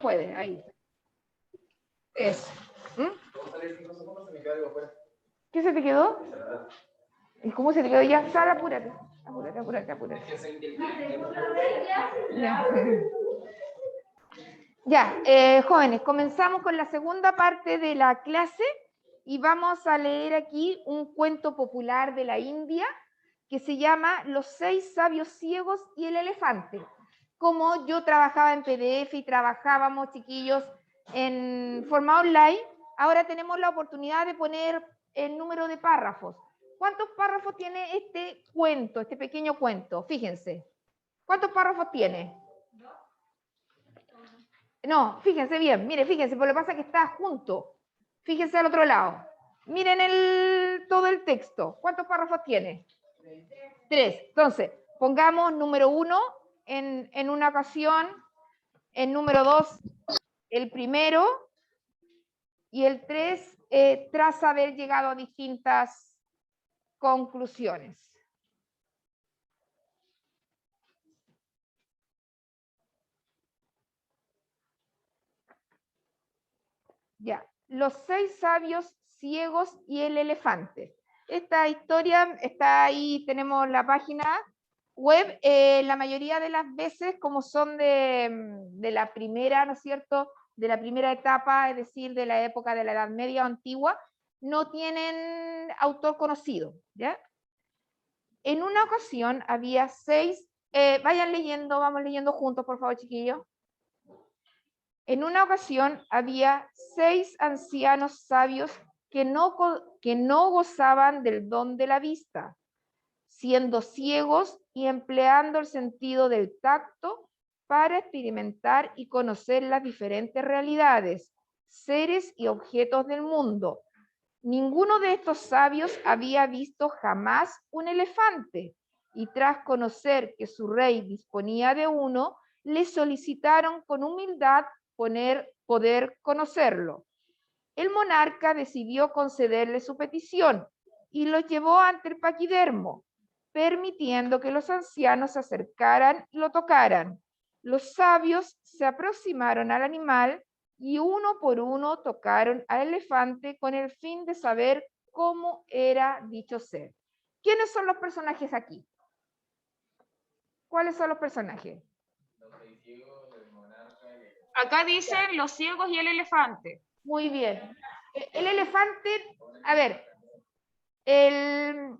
puede, ahí. Eso. ¿Mm? ¿Qué se te quedó? ¿Y cómo se te quedó ya? Sal, apúrate. Apúrate, apúrate, apúrate. Ya, ya jóvenes, comenzamos con la segunda parte de la clase y vamos a leer aquí un cuento popular de la India que se llama Los 6 sabios ciegos y el elefante. Como yo trabajaba en PDF y trabajábamos, chiquillos, en forma online, ahora tenemos la oportunidad de poner el número de párrafos. ¿Cuántos párrafos tiene este cuento, este pequeño cuento? Fíjense. ¿Cuántos párrafos tiene? No, fíjense bien, mire, fíjense, porque lo que pasa es que está junto. Fíjense al otro lado. Miren todo el texto. ¿Cuántos párrafos tiene? 3. Entonces, pongamos número 1 en una ocasión, en número 2 el primero, y el 3 tras haber llegado a distintas conclusiones. Ya, los 6 sabios ciegos y el elefante. Esta historia está ahí, tenemos la página web, la mayoría de las veces, como son de la primera, ¿no es cierto?, de la primera etapa, es decir, de la época de la Edad Media o antigua, no tienen autor conocido, ¿ya? En una ocasión había 6, vayan leyendo, vamos leyendo juntos, por favor, chiquillos. En una ocasión había 6 ancianos sabios que no gozaban del don de la vista, siendo ciegos y empleando el sentido del tacto para experimentar y conocer las diferentes realidades, seres y objetos del mundo. Ninguno de estos sabios había visto jamás un elefante, y tras conocer que su rey disponía de uno, le solicitaron con humildad poder conocerlo. El monarca decidió concederle su petición y lo llevó ante el paquidermo, permitiendo que los ancianos se acercaran y lo tocaran. Los sabios se aproximaron al animal y uno por uno tocaron al elefante con el fin de saber cómo era dicho ser. ¿Quiénes son los personajes aquí? ¿Cuáles son los personajes? Acá dicen los ciegos y el elefante. Muy bien. El elefante, a ver, el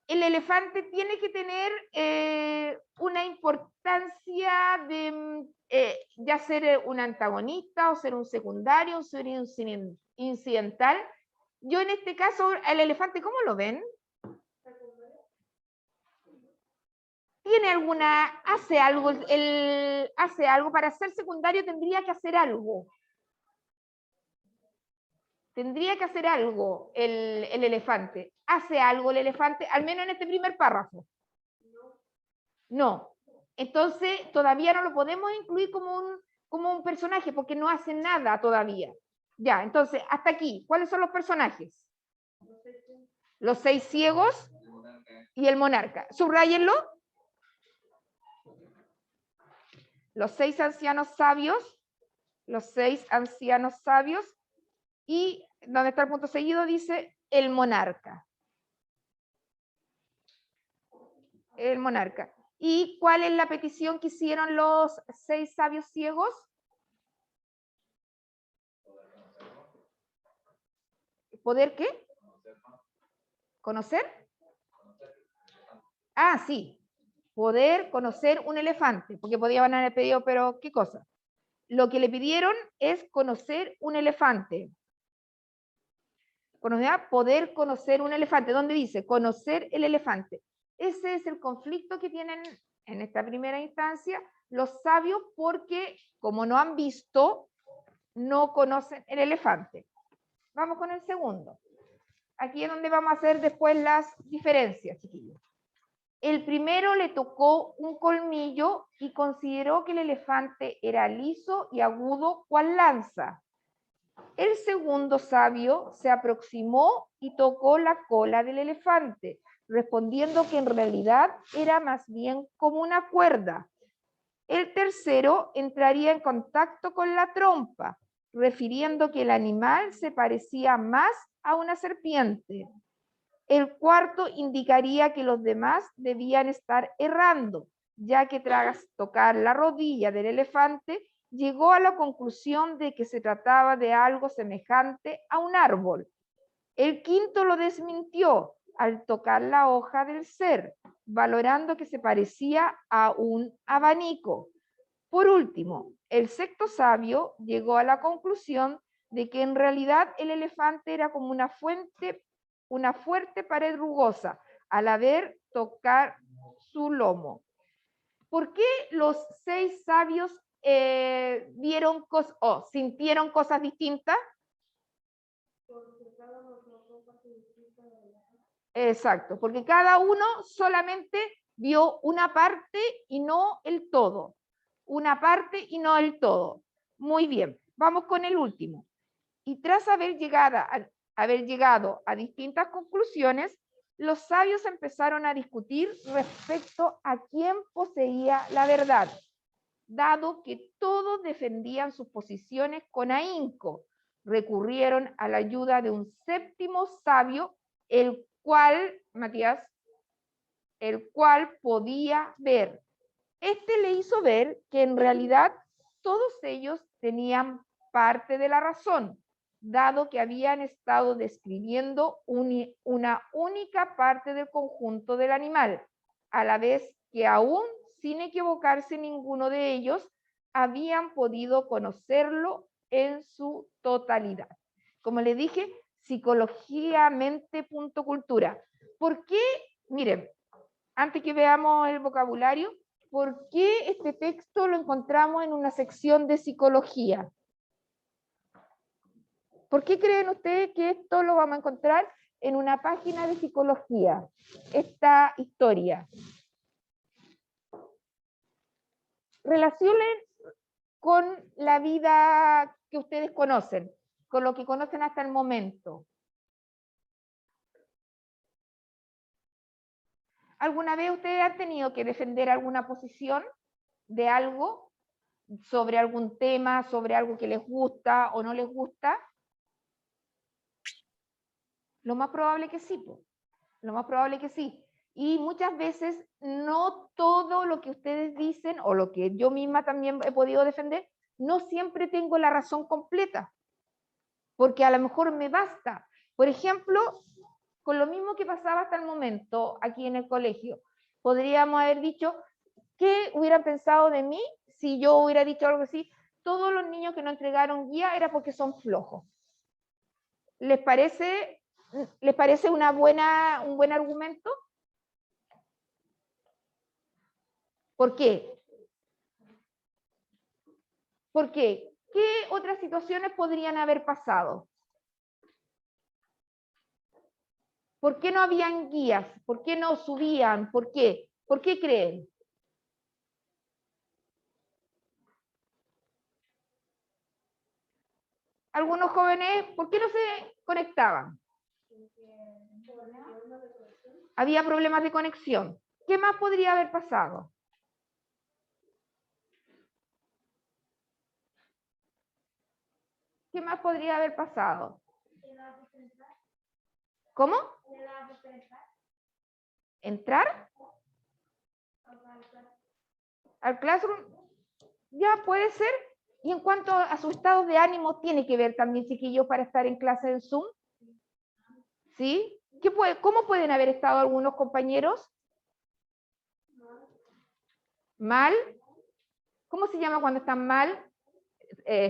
elefante tiene que tener una importancia de ya ser un antagonista o ser un secundario, o ser un incidental. Yo en este caso, el elefante, ¿cómo lo ven? ¿Tiene alguna, hace algo, para ser secundario tendría que hacer algo? Tendría que hacer algo el elefante. ¿Hace algo el elefante? Al menos en este primer párrafo. No. Entonces, todavía no lo podemos incluir como un personaje porque no hace nada todavía. Ya, entonces, hasta aquí. ¿Cuáles son los personajes? Los 6 ciegos y el monarca. Subrayenlo. Los 6 ancianos sabios. Los 6 ancianos sabios. Y donde está el punto seguido dice el monarca. El monarca. ¿Y cuál es la petición que hicieron los 6 sabios ciegos? ¿Poder qué? ¿Conocer? Ah, sí. Poder conocer un elefante, porque podían haber pedido, pero ¿qué cosa? Lo que le pidieron es conocer un elefante. Poder conocer un elefante. ¿Dónde dice? Conocer el elefante. Ese es el conflicto que tienen en esta primera instancia los sabios porque, como no han visto, no conocen el elefante. Vamos con el segundo. Aquí es donde vamos a hacer después las diferencias, chiquillos. El primero le tocó un colmillo y consideró que el elefante era liso y agudo cual lanza. El segundo sabio se aproximó y tocó la cola del elefante, respondiendo que en realidad era más bien como una cuerda. El tercero entraría en contacto con la trompa, refiriendo que el animal se parecía más a una serpiente. El cuarto indicaría que los demás debían estar errando, ya que tras tocar la rodilla del elefante, llegó a la conclusión de que se trataba de algo semejante a un árbol. El quinto lo desmintió al tocar la hoja del ser, valorando que se parecía a un abanico. Por último, el sexto sabio llegó a la conclusión de que en realidad el elefante era como una fuerte pared rugosa al haber tocar su lomo. ¿Por qué los 6 sabios sintieron cosas distintas? Exacto, porque cada uno solamente vio una parte y no el todo. Una parte y no el todo. Muy bien, vamos con el último. Y tras haber llegado a distintas conclusiones, los sabios empezaron a discutir respecto a quién poseía la verdad, dado que todos defendían sus posiciones con ahínco. Recurrieron a la ayuda de un séptimo sabio, el cual, Matías, el cual podía ver. Este le hizo ver que en realidad todos ellos tenían parte de la razón, dado que habían estado describiendo una única parte del conjunto del animal, a la vez que aún sin equivocarse ninguno de ellos habían podido conocerlo en su totalidad. Como les dije, psicología, mente, punto, cultura. ¿Por qué? Miren, antes que veamos el vocabulario, ¿por qué este texto lo encontramos en una sección de psicología? ¿Por qué creen ustedes que esto lo vamos a encontrar en una página de psicología? Esta historia. Relacionen con la vida que ustedes conocen, con lo que conocen hasta el momento. ¿Alguna vez ustedes han tenido que defender alguna posición de algo, sobre algún tema, sobre algo que les gusta o no les gusta? Lo más probable que sí, lo más probable que sí. Y muchas veces no todo lo que ustedes dicen o lo que yo misma también he podido defender, no siempre tengo la razón completa, porque a lo mejor me basta. Por ejemplo, con lo mismo que pasaba hasta el momento aquí en el colegio, podríamos haber dicho, ¿qué hubieran pensado de mí si yo hubiera dicho algo así? Todos los niños que no entregaron guía era porque son flojos. ¿Les parece un buen argumento? ¿Por qué? ¿Por qué? ¿Qué otras situaciones podrían haber pasado? ¿Por qué no habían guías? ¿Por qué no subían? ¿Por qué? ¿Por qué creen? Algunos jóvenes, ¿por qué no se conectaban? Había problemas de conexión. ¿Qué más podría haber pasado? ¿Qué más podría haber pasado? ¿Cómo? ¿Entrar? ¿Al classroom? Ya puede ser. Y en cuanto a su estado de ánimo, tiene que ver también, chiquillos, para estar en clase en Zoom. ¿Sí? ¿Cómo pueden haber estado algunos compañeros? ¿Mal? ¿Cómo se llama cuando están mal,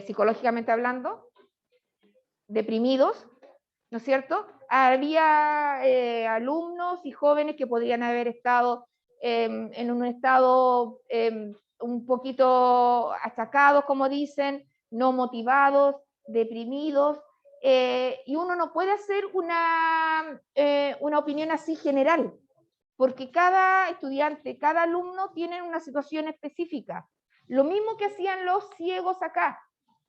psicológicamente hablando? Deprimidos, ¿no es cierto? Había alumnos y jóvenes que podrían haber estado en un estado un poquito achacados, como dicen, no motivados, deprimidos, y uno no puede hacer una opinión así general, porque cada estudiante, cada alumno tiene una situación específica. Lo mismo que hacían los ciegos acá.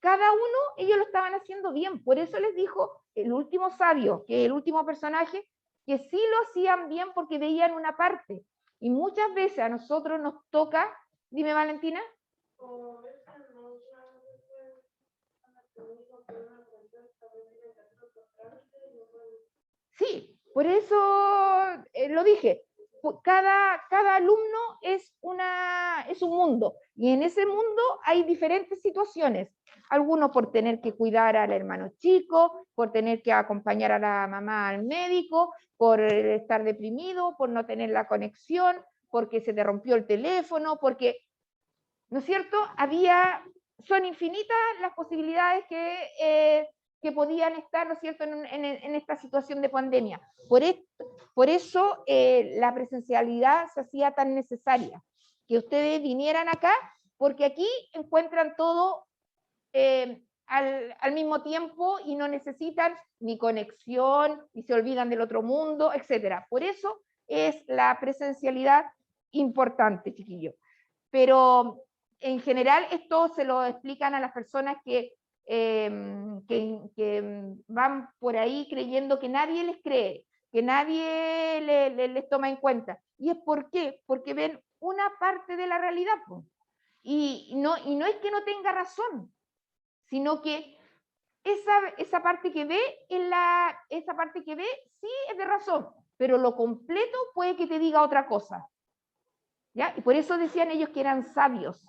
Cada uno, ellos lo estaban haciendo bien. Por eso les dijo el último sabio, que es el último personaje, que sí lo hacían bien porque veían una parte. Y muchas veces a nosotros nos toca, dime Valentina. Sí, por eso lo dije. Cada alumno es un mundo, y en ese mundo hay diferentes situaciones. Algunos por tener que cuidar al hermano chico, por tener que acompañar a la mamá al médico, por estar deprimido, por no tener la conexión, porque se te rompió el teléfono, porque, ¿no es cierto? Son infinitas las posibilidades que podían estar, ¿no es cierto?, en esta situación de pandemia. Por eso la presencialidad se hacía tan necesaria, que ustedes vinieran acá, porque aquí encuentran todo al mismo tiempo y no necesitan ni conexión, ni se olvidan del otro mundo, etc. Por eso es la presencialidad importante, chiquillos. Pero en general esto se lo explican a las personas que van por ahí creyendo que nadie les cree, que nadie les toma en cuenta. ¿Y es por qué? Porque ven una parte de la realidad. Y no es que no tenga razón, sino que esa parte que ve, esa parte que ve sí es de razón, pero lo completo puede que te diga otra cosa. ¿Ya? Y por eso decían ellos que eran sabios,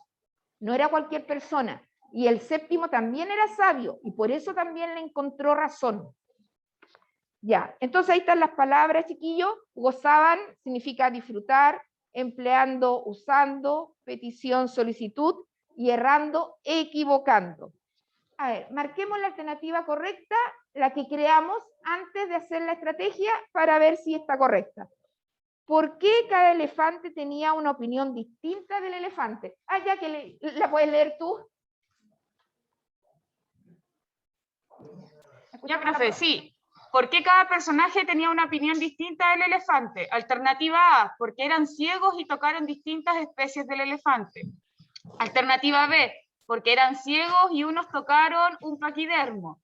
no era cualquier persona. Y el séptimo también era sabio, y por eso también le encontró razón. Ya, entonces ahí están las palabras, chiquillos. Gozaban significa disfrutar, empleando, usando, petición, solicitud, y errando, equivocando. A ver, marquemos la alternativa correcta, la que creamos antes de hacer la estrategia, para ver si está correcta. ¿Por qué cada elefante tenía una opinión distinta del elefante? Ah, ya que la puedes leer tú. Ya, profe, sí. ¿Por qué cada personaje tenía una opinión distinta del elefante? Alternativa A, porque eran ciegos y tocaron distintas especies del elefante. Alternativa B, porque eran ciegos y unos tocaron un paquidermo.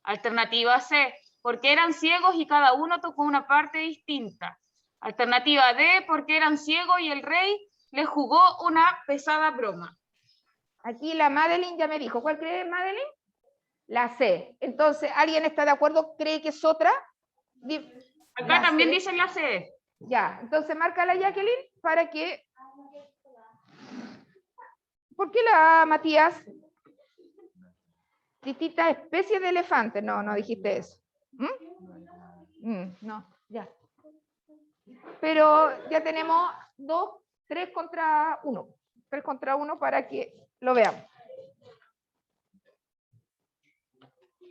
Alternativa C, porque eran ciegos y cada uno tocó una parte distinta. Alternativa D, porque eran ciegos y el rey les jugó una pesada broma. Aquí la Madeline ya me dijo. ¿Cuál cree, Madeline? La C. Entonces, ¿alguien está de acuerdo? ¿Cree que es otra? Acá también dicen la C. Ya, entonces marca la Jacqueline para que... ¿Por qué la Matías? Distintas especies de elefantes. No, no dijiste eso. No, ya. Pero ya tenemos 3 contra 1. 3 contra 1 para que lo veamos.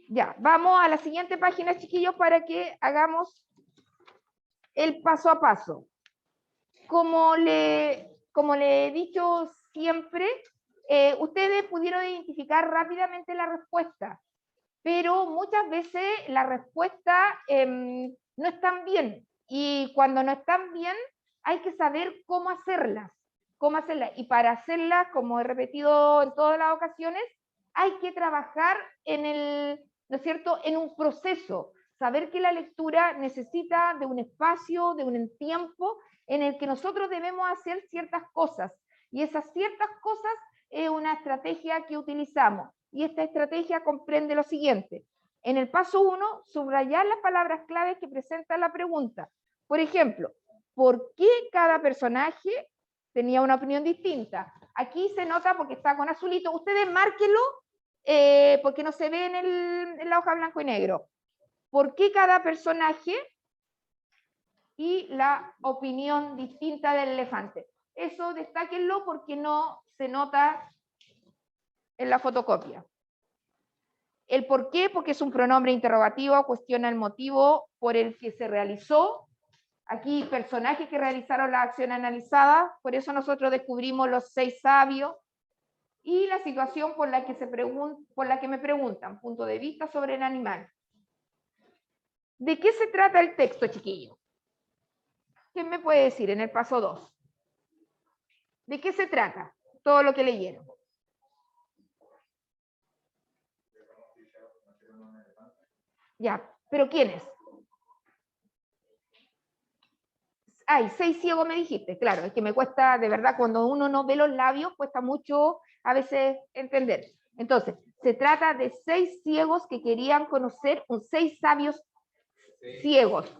Ya, vamos a la siguiente página, chiquillos, para que hagamos el paso a paso. Como le he dicho siempre, ustedes pudieron identificar rápidamente la respuesta, pero muchas veces la respuesta no están bien, y cuando no están bien hay que saber cómo hacerlas. Y para hacerlas, como he repetido en todas las ocasiones, hay que trabajar ¿no es cierto?, en un proceso, saber que la lectura necesita de un espacio, de un tiempo en el que nosotros debemos hacer ciertas cosas, y esas ciertas cosas es una estrategia que utilizamos, y esta estrategia comprende lo siguiente. En el paso 1, subrayar las palabras claves que presentan la pregunta. Por ejemplo, ¿por qué cada personaje tenía una opinión distinta? Aquí se nota porque está con azulito. Ustedes márquenlo porque no se ve en la hoja blanco y negro. ¿Por qué cada personaje y la opinión distinta del elefante? Eso destáquenlo porque no se nota en la fotocopia. El por qué, porque es un pronombre interrogativo, cuestiona el motivo por el que se realizó. Aquí personajes que realizaron la acción analizada, por eso nosotros descubrimos los 6 sabios. Y la situación por la que me preguntan, punto de vista sobre el animal. ¿De qué se trata el texto, chiquillo? ¿Quién me puede decir en el paso 2? ¿De qué se trata todo lo que leyeron? Ya, ¿pero quiénes? Ay, 6 ciegos me dijiste, claro, es que me cuesta, de verdad, cuando uno no ve los labios, cuesta mucho a veces entender. Entonces, se trata de 6 ciegos que querían conocer, 6 sabios ciegos.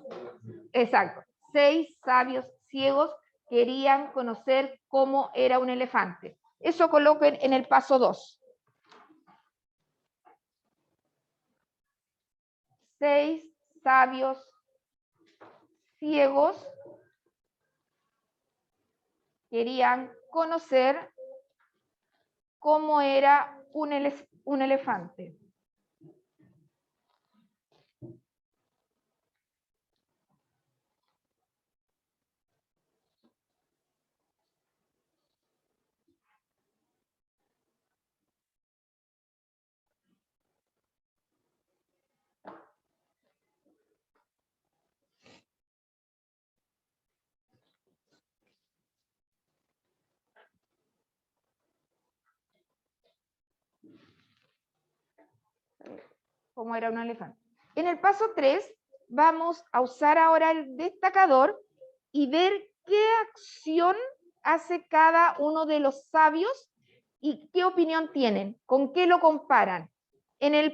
Exacto. 6 sabios ciegos querían conocer cómo era un elefante. Eso coloquen en el paso 2. 6 sabios ciegos querían conocer cómo era un elefante. Cómo era un elefante. En el paso 3 vamos a usar ahora el destacador y ver qué acción hace cada uno de los sabios y qué opinión tienen, con qué lo comparan.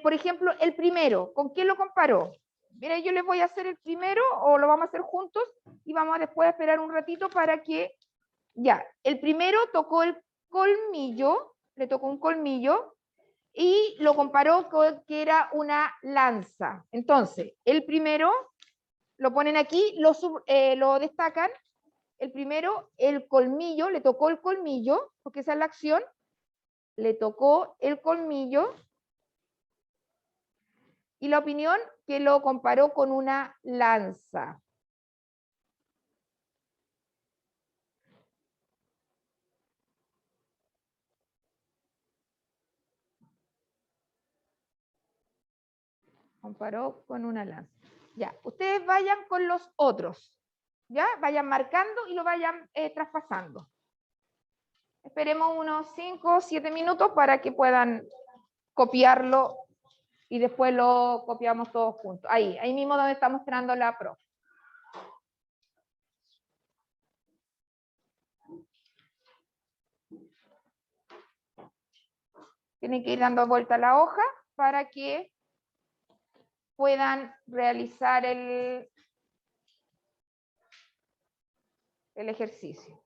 Por ejemplo, el primero, ¿con qué lo comparó? Mira, yo les voy a hacer el primero o lo vamos a hacer juntos y vamos a después esperar un ratito para que, ya, el primero tocó el colmillo, le tocó un colmillo y lo comparó con que era una lanza. Entonces, el primero, lo ponen aquí, lo destacan, el primero, el colmillo, le tocó el colmillo, porque esa es la acción, le tocó el colmillo, y la opinión que lo comparó con una lanza. Comparó con una lanza. Ya, ustedes vayan con los otros, ya, vayan marcando y lo vayan traspasando. Esperemos unos 5 o 7 minutos para que puedan copiarlo y después lo copiamos todos juntos. Ahí mismo donde está mostrando la profe. Tienen que ir dando vuelta a la hoja para que puedan realizar el ejercicio.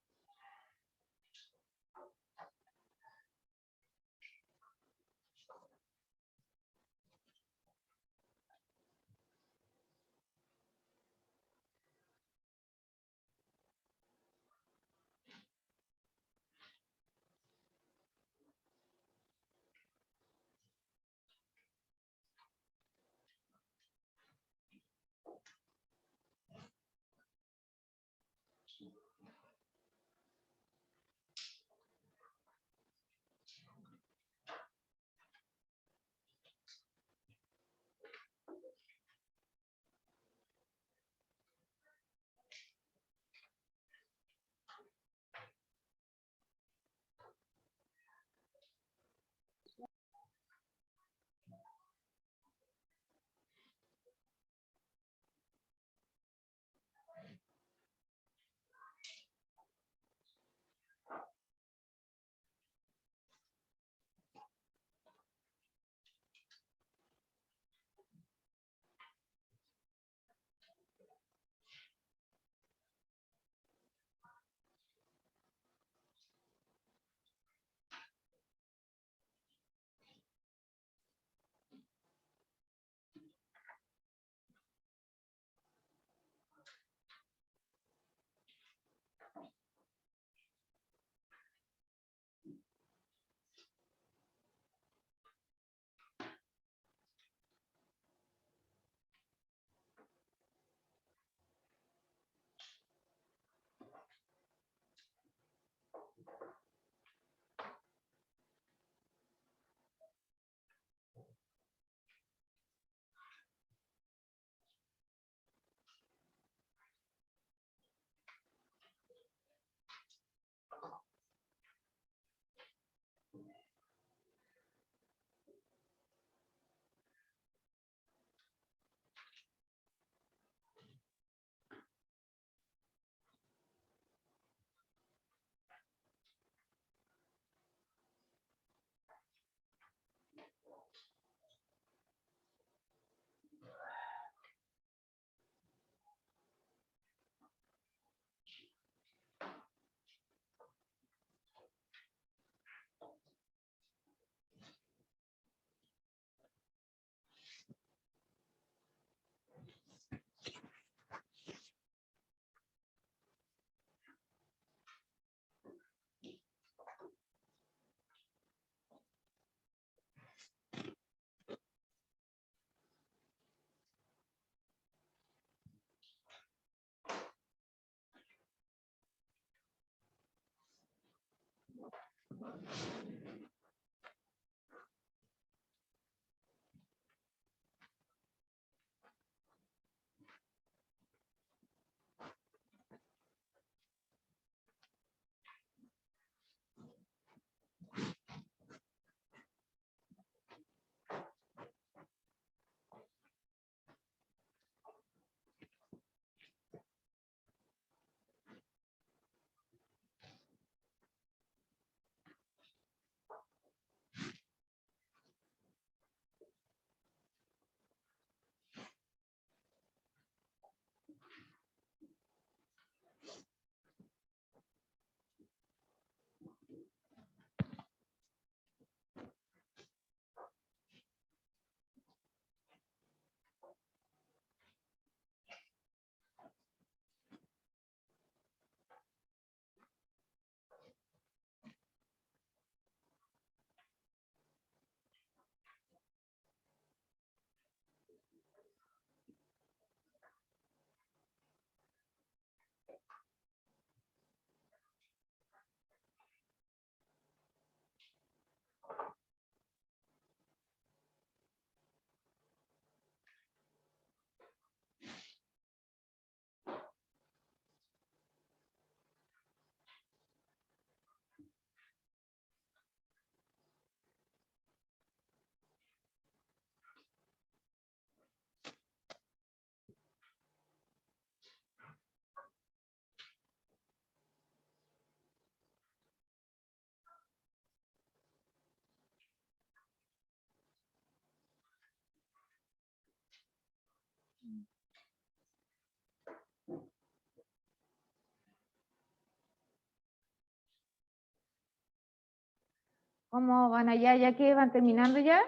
¿Cómo van allá? ¿Ya que van terminando ya?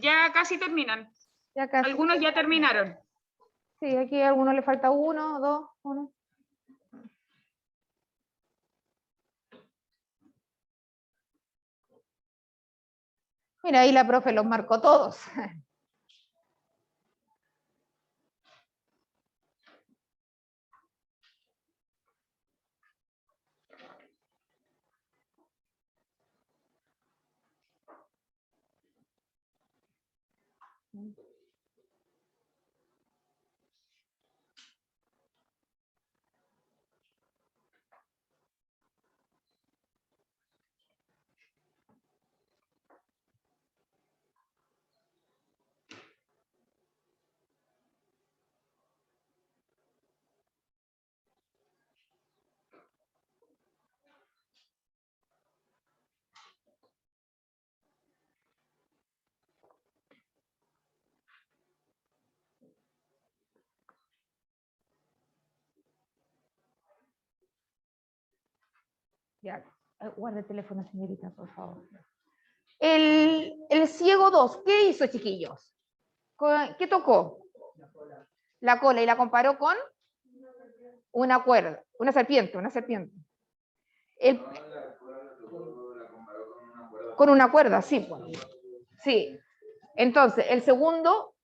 Ya casi terminan. Ya casi. Algunos ya terminaron. Sí, aquí a algunos le falta uno, dos, uno. Mira, ahí la profe los marcó todos. Ya, guarda el teléfono, señorita, por favor. El ciego 2, ¿qué hizo, chiquillos? ¿Qué tocó? La cola, y la comparó con una cuerda, una serpiente, una serpiente. Con una cuerda, sí. Sí. Entonces, el segundo,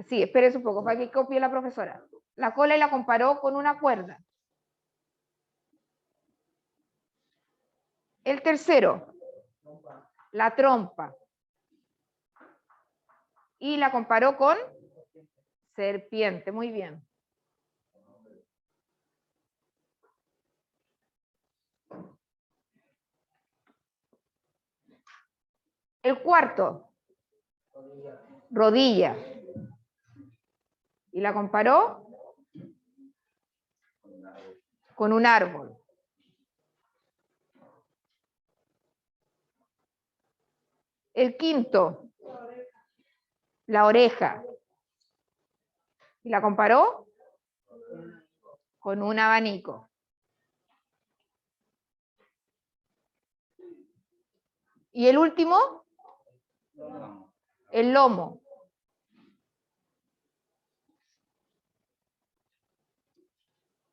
sí, espérese un poco para que copie la profesora. La cola y la comparó con una cuerda. El tercero, la trompa. Y la comparó con serpiente, muy bien. El cuarto, rodilla. Y la comparó con un árbol. El quinto, la oreja. Y la comparó con un abanico. Y el último, el lomo.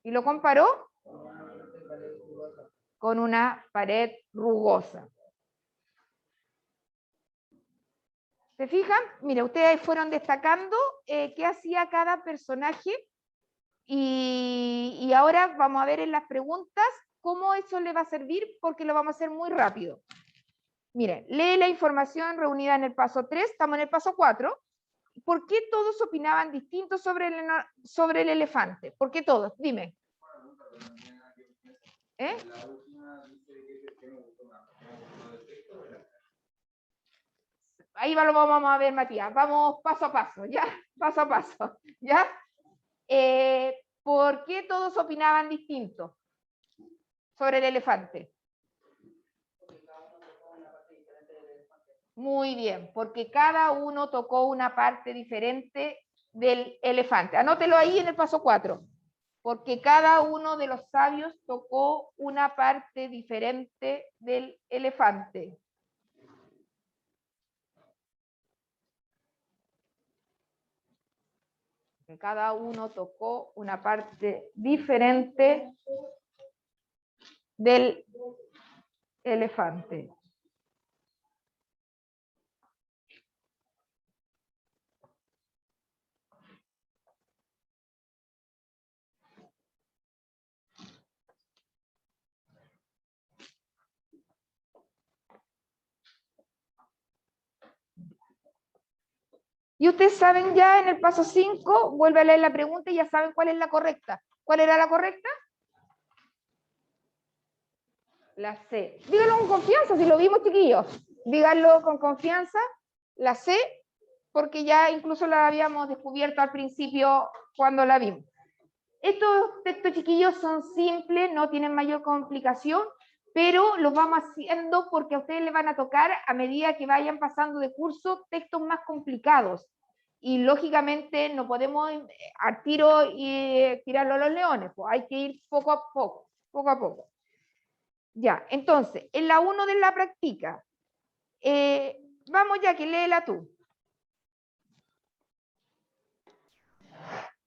Y lo comparó con una pared rugosa. ¿Se fijan? Mira, ustedes fueron destacando qué hacía cada personaje Y ahora vamos a ver en las preguntas cómo eso le va a servir, porque lo vamos a hacer muy rápido. Miren, lee la información reunida en el paso 3, estamos en el paso 4. ¿Por qué todos opinaban distinto sobre el elefante? ¿Por qué todos? Dime. ¿Eh? Ahí lo vamos a ver, Matías. Vamos paso a paso, ¿ya? Paso a paso, ¿ya? ¿Por qué todos opinaban distinto sobre el elefante? Muy bien, porque cada uno tocó una parte diferente del elefante. Anótelo ahí en el paso 4. Porque cada uno de los sabios tocó una parte diferente del elefante. Que cada uno tocó una parte diferente del elefante. Y ustedes saben ya en el paso 5, vuelve a leer la pregunta y ya saben cuál es la correcta. ¿Cuál era la correcta? La C. Díganlo con confianza, si lo vimos, chiquillos. Díganlo con confianza. La C, porque ya incluso la habíamos descubierto al principio cuando la vimos. Estos textos, chiquillos, son simples, no tienen mayor complicación, pero los vamos haciendo porque a ustedes les van a tocar, a medida que vayan pasando de curso, textos más complicados. Y lógicamente no podemos al tiro y tirarlo a los leones, pues hay que ir poco a poco, poco a poco. Ya, entonces, en la 1 de la práctica, vamos ya, que léela tú.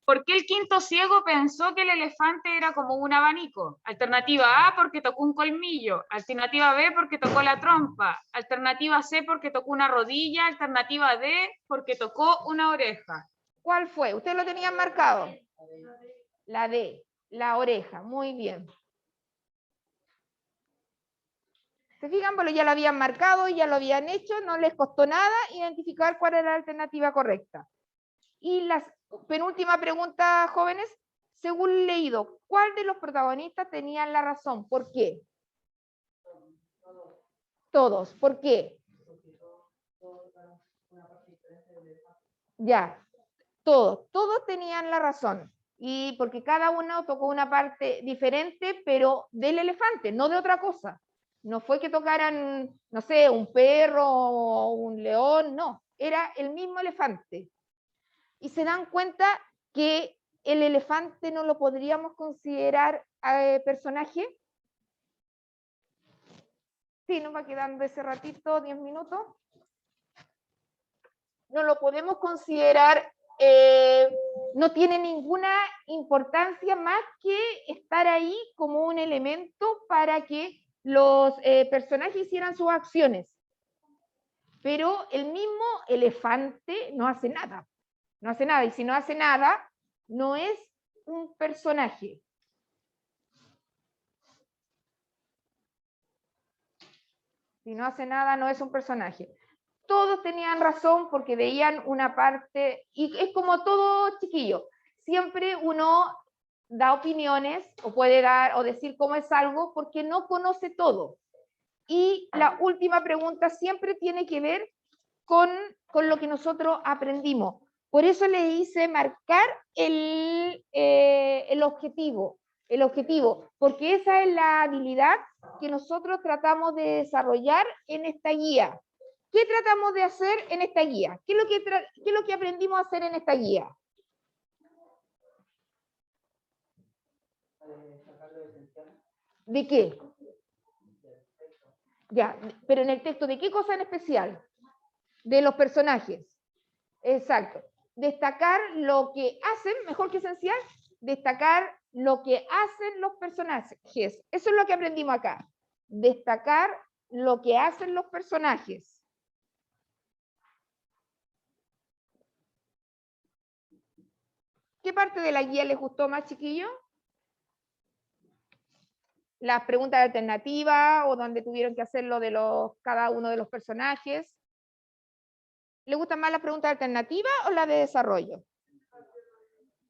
¿Por qué el quinto ciego pensó que el elefante era como un abanico? Alternativa A, porque tocó un colmillo. Alternativa B, porque tocó la trompa. Alternativa C, porque tocó una rodilla. Alternativa D, porque tocó una oreja. ¿Cuál fue? ¿Ustedes lo tenían marcado? La D, la oreja. Muy bien. ¿Se fijan? Bueno, ya lo habían marcado, ya lo habían hecho, no les costó nada identificar cuál era la alternativa correcta. Y la penúltima pregunta, jóvenes, según leído, ¿cuál de los protagonistas tenían la razón? ¿Por qué? Todos. ¿Por qué? Ya, todos tenían la razón. Y porque cada uno tocó una parte diferente, pero del elefante, no de otra cosa. No fue que tocaran, no sé, un perro o un león, no, era el mismo elefante. Y se dan cuenta que el elefante no lo podríamos considerar personaje. Sí, nos va quedando ese ratito, 10 minutos. No lo podemos considerar, no tiene ninguna importancia más que estar ahí como un elemento para que los personajes hicieran sus acciones. Pero el mismo elefante no hace nada. No hace nada. Y si no hace nada, no es un personaje. Si no hace nada, no es un personaje. Todos tenían razón porque veían una parte, y es como todo chiquillo, siempre uno da opiniones o puede dar o decir cómo es algo porque no conoce todo. Y la última pregunta siempre tiene que ver con lo que nosotros aprendimos. Por eso le hice marcar el objetivo, porque esa es la habilidad que nosotros tratamos de desarrollar en esta guía. ¿Qué tratamos de hacer en esta guía? ¿Qué es lo que aprendimos a hacer en esta guía? ¿De qué? Ya, pero en el texto, ¿de qué cosa en especial? De los personajes. Exacto. Destacar lo que hacen, mejor que esencial, destacar lo que hacen los personajes. Eso es lo que aprendimos acá. Destacar lo que hacen los personajes. ¿Qué parte de la guía les gustó más, chiquillos? Las preguntas alternativas o donde tuvieron que hacerlo de cada uno de los personajes. ¿Le gustan más las preguntas alternativas o las de desarrollo?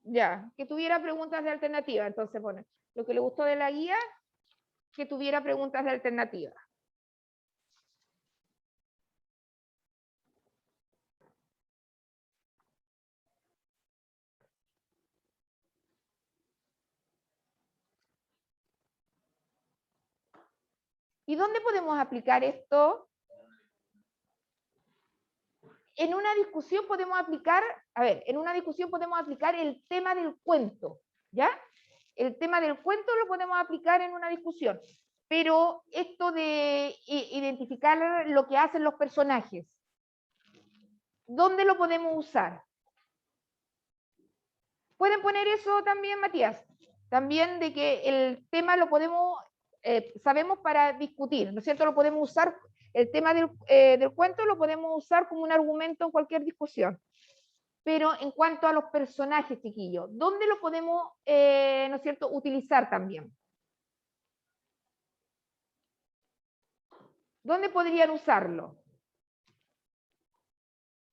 Ya, que tuviera preguntas de alternativa. Entonces, bueno, lo que le gustó de la guía, que tuviera preguntas de alternativa. ¿Y dónde podemos aplicar esto? En una discusión podemos aplicar, en una discusión podemos aplicar el tema del cuento, ¿ya? El tema del cuento lo podemos aplicar en una discusión, pero esto de identificar lo que hacen los personajes, ¿dónde lo podemos usar? ¿Pueden poner eso también, Matías? También de que el tema lo podemos, sabemos para discutir, ¿no es cierto? Lo podemos usar, el tema del cuento lo podemos usar como un argumento en cualquier discusión. Pero en cuanto a los personajes, chiquillos, ¿dónde lo podemos, ¿no es cierto?, utilizar también? ¿Dónde podrían usarlo?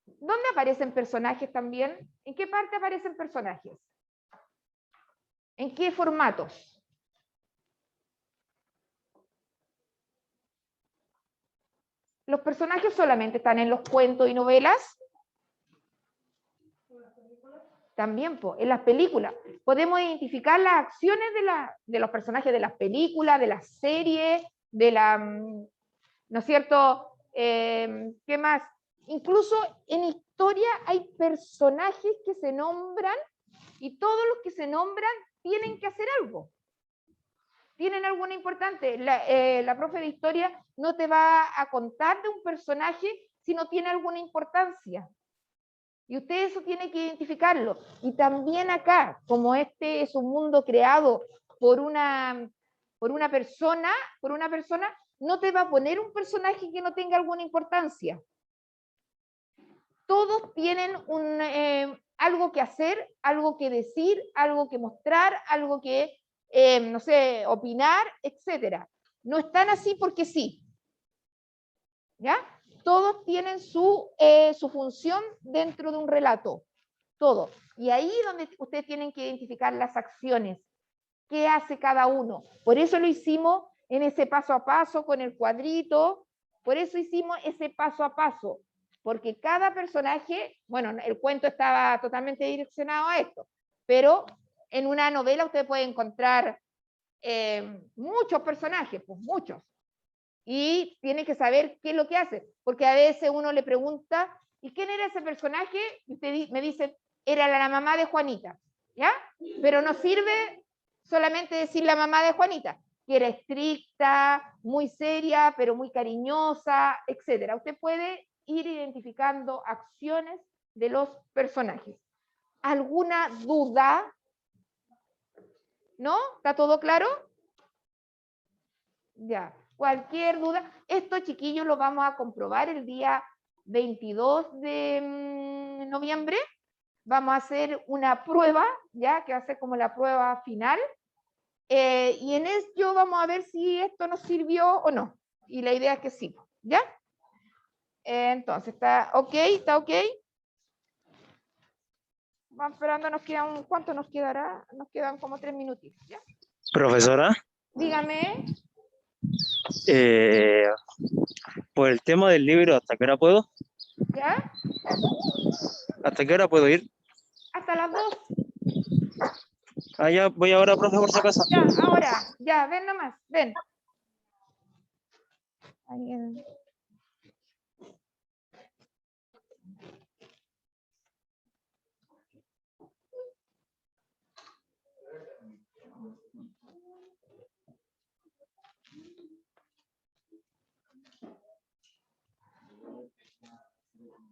¿Dónde aparecen personajes también? ¿En qué parte aparecen personajes? ¿En qué formatos? ¿Los personajes solamente están en los cuentos y novelas? También en las películas. Podemos identificar las acciones de los personajes de las películas, de las series, de la, ¿no es cierto? ¿Qué más? Incluso en historia hay personajes que se nombran y todos los que se nombran tienen que hacer algo. Tienen alguna importante. La profe de historia no te va a contar de un personaje si no tiene alguna importancia. Y usted eso tiene que identificarlo. Y también acá, como este es un mundo creado por una persona, no te va a poner un personaje que no tenga alguna importancia. Todos tienen algo que hacer, algo que decir, algo que mostrar, algo que, no sé, opinar, etc. No están así porque sí. ¿Ya? Todos tienen su función dentro de un relato. Todo. Y ahí es donde ustedes tienen que identificar las acciones. ¿Qué hace cada uno? Por eso lo hicimos en ese paso a paso con el cuadrito. Por eso hicimos ese paso a paso. Porque cada personaje, bueno, el cuento estaba totalmente direccionado a esto, pero en una novela usted puede encontrar muchos personajes, pues muchos. Y tiene que saber qué es lo que hace. Porque a veces uno le pregunta, ¿y quién era ese personaje? Y usted me dice, era la mamá de Juanita, ¿ya? Pero no sirve solamente decir la mamá de Juanita, que era estricta, muy seria, pero muy cariñosa, etc. Usted puede ir identificando acciones de los personajes. ¿Alguna duda? ¿No? ¿Está todo claro? Ya. Cualquier duda. Esto, chiquillos, lo vamos a comprobar el día 22 de noviembre. Vamos a hacer una prueba, ya que va a ser como la prueba final. Y en ello vamos a ver si esto nos sirvió o no. Y la idea es que sí, ¿ya? Entonces, ¿está ok? ¿Está ok? Vamos esperando, ¿cuánto nos quedará? Nos quedan como 3 minutitos, ¿ya? Profesora, Dígame. por el tema del libro, ¿hasta qué hora puedo? ¿Ya? ¿Hasta qué hora puedo ir? Hasta las 2. Ah, ya voy ahora, profe, por si acaso. Ya, ahora, ya, ven nomás, ven.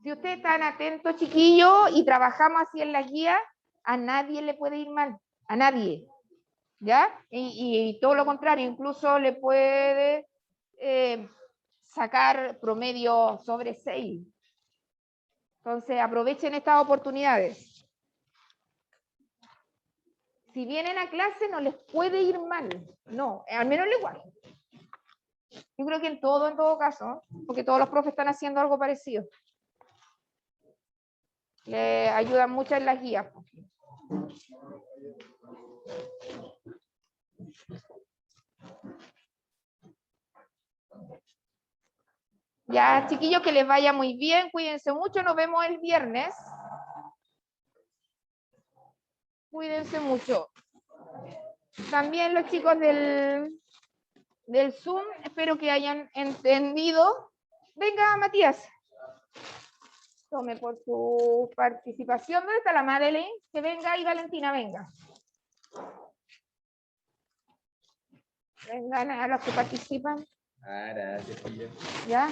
Si ustedes están atentos, chiquillos, y trabajamos así en la guía, a nadie le puede ir mal, a nadie, ¿ya? Y todo lo contrario, incluso le puede sacar promedio sobre 6. Entonces, aprovechen estas oportunidades. si vienen a clase no les puede ir mal, no, al menos el lenguaje. Yo creo que en todo caso, porque todos los profes están haciendo algo parecido. Le ayudan mucho en las guías. Ya, chiquillos, que les vaya muy bien, cuídense mucho, nos vemos el viernes. Cuídense mucho. También los chicos del Zoom, espero que hayan entendido. Venga, Matías. Tome por su participación. ¿Dónde está la Madeleine? Que venga, y Valentina, venga. Vengan a los que participan. Gracias, tía. ¿Ya?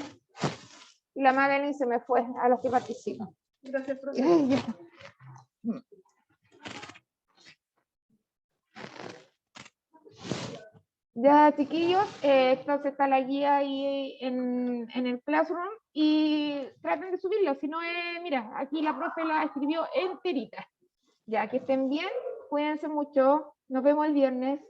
Y la Madeleine se me fue a los que participan. Gracias, profesor. Ya, chiquillos, entonces está la guía ahí en el Classroom y traten de subirlo, si no, mira, aquí la profe la escribió enterita. Ya, que estén bien, cuídense mucho, nos vemos el viernes.